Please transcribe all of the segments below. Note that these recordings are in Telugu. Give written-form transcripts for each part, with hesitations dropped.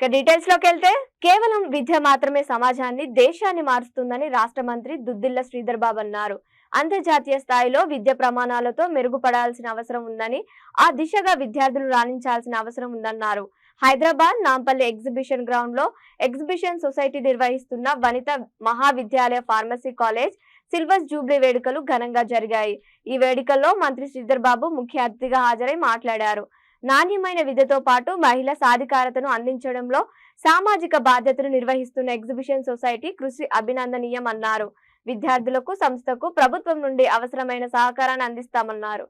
డీటెయిల్స్ లోకి వెళ్తే కేవలం విద్య మాత్రమే సమాజాన్ని దేశాన్ని మారుస్తుందని రాష్ట్ర మంత్రి దుద్దిల్ల శ్రీధర్ బాబు అన్నారు. అంతర్జాతీయ స్థాయిలో విద్య ప్రమాణాలతో మెరుగుపడాల్సిన అవసరం ఉందని, ఆ దిశగా విద్యార్థులు రాణించాల్సిన అవసరం ఉందన్నారు. హైదరాబాద్ నాంపల్లి ఎగ్జిబిషన్ గ్రౌండ్ లో ఎగ్జిబిషన్ సొసైటీ నిర్వహిస్తున్న Vanitha Mahavidyalaya pharmacy college silver jubilee వేడుకలు ఘనంగా జరిగాయి. ఈ వేడుకల్లో మంత్రి శ్రీధర్ బాబు ముఖ్య అతిథిగా హాజరై మాట్లాడారు. నాణ్యమైన విద్యతో పాటు మహిళా సాధికారతను అందించడంలో సామాజిక బాధ్యతను నిర్వహిస్తున్న ఎగ్జిబిషన్ సొసైటీ కృషి అభినందనీయం అన్నారు. విద్యార్థులకు సంస్థకు ప్రభుత్వం నుండి అవసరమైన సహకారాన్ని అందిస్తామన్నారు.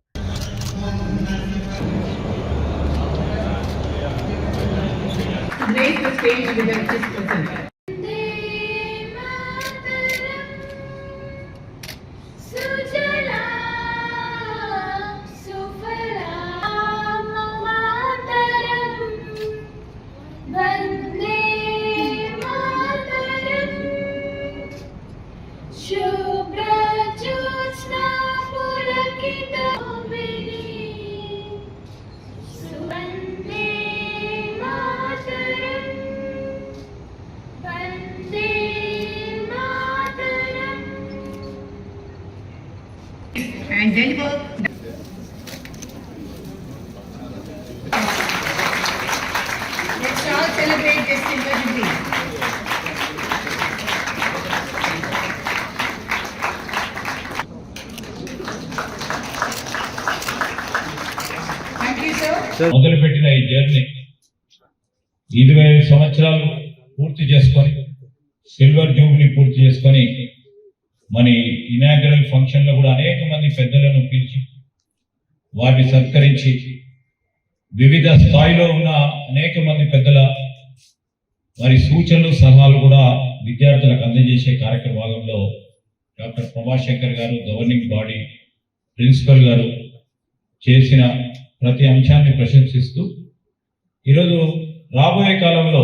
And then let's all celebrate this silver jubilee. Thank you, sir. మొదలుపెట్టిన ఈ జర్నీ 25 సంవత్సరాలు పూర్తి చేసుకొని సిల్వర్ జూబ్లీ పూర్తి చేసుకొని మన ఇనాగ్రల్ ఫంక్షన్ లో కూడా అనేక మంది పెద్దలను పిలిచి వారిని సత్కరించి వివిధ స్థాయిలో ఉన్న అనేక మంది పెద్దల వారి సూచనలు సలహాలు కూడా విద్యార్థులకు అందజేసే కార్యక్రమ భాగంలో డాక్టర్ ప్రభాశంకర్ గారు గవర్నింగ్ బాడీ ప్రిన్సిపల్ గారు చేసిన ప్రతి అంశాన్ని ప్రశంసిస్తూ ఈరోజు రాబోయే కాలంలో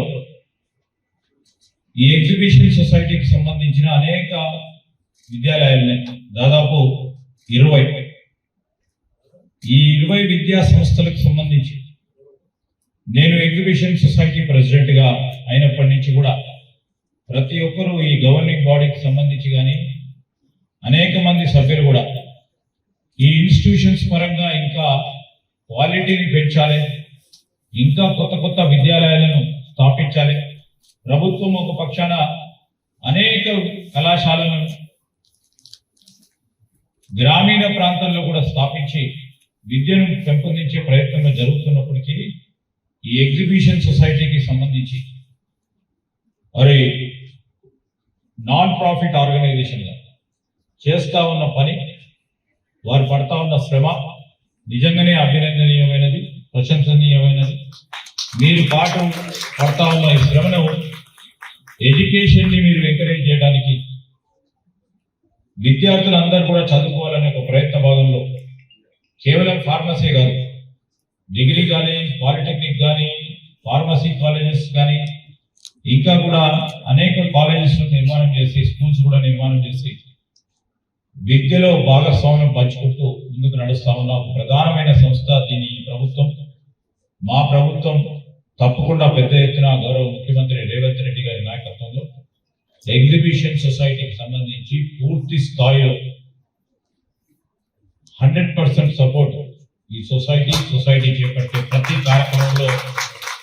ఈ ఎగ్జిబిషన్ సొసైటీకి సంబంధించిన అనేక విద్యాలయాలని దాదాపు 20 ఈ 20 విద్యా సంస్థలకు సంబంధించి నేను ఎగ్జిబిషన్ సొసైటీ ప్రెసిడెంట్ గా అయినప్పటి నుంచి కూడా ప్రతి ఒక్కరూ ఈ గవర్నింగ్ బాడీకి సంబంధించి కానీ అనేక మంది సభ్యులు కూడా ఈ ఇన్స్టిట్యూషన్స్ పరంగా ఇంకా క్వాలిటీని పెంచాలి, ఇంకా కొత్త కొత్త విద్యాలయాలను స్థాపించాలి. ప్రభుత్వం ఒక పక్షాన అనేక కళాశాలను గ్రామీణ ప్రాంతాల్లో కూడా స్థాపించి విద్యను పెంపొందించే ప్రయత్నంలో జరుగుతున్నప్పటికీ ఈ ఎగ్జిబిషన్ సొసైటీకి సంబంధించి మరి నాన్ ప్రాఫిట్ ఆర్గనైజేషన్గా చేస్తూ ఉన్న పని, వారు పడతా ఉన్న శ్రమ నిజంగానే అభినందనీయమైనది, ప్రశంసనీయమైనది. మీరు పడతా ఉన్న ఈ శ్రమను ఎడ్యుకేషన్ని మీరు ఎంకరేజ్ చేయడానికి విద్యార్థులందరూ కూడా చదువుకోవాలనే ఒక ప్రయత్న భాగంలో కేవలం ఫార్మసీ కాదు, డిగ్రీ కానీ పాలిటెక్నిక్ కానీ ఫార్మసీ కాలేజెస్ కానీ ఇంకా కూడా అనేక కాలేజెస్ నిర్మాణం చేసి స్కూల్స్ కూడా నిర్మాణం చేసి విద్యలో భాగస్వామ్యం పంచుకుంటూ ముందుకు నడుస్తా ఉన్న ఒక ప్రధానమైన సంస్థ దీని ప్రభుత్వం. మా ప్రభుత్వం తప్పకుండా పెద్ద ఎత్తున గౌరవ ముఖ్యమంత్రి రేవంత్ రెడ్డి గారి నాయకత్వంలో ఎగ్జిబిషన్ సొసైటీకి సంబంధించి పూర్తి స్థాయిలో 100% సపోర్ట్ ఈ సొసైటీ చేపట్టే ప్రతి కార్యక్రమంలో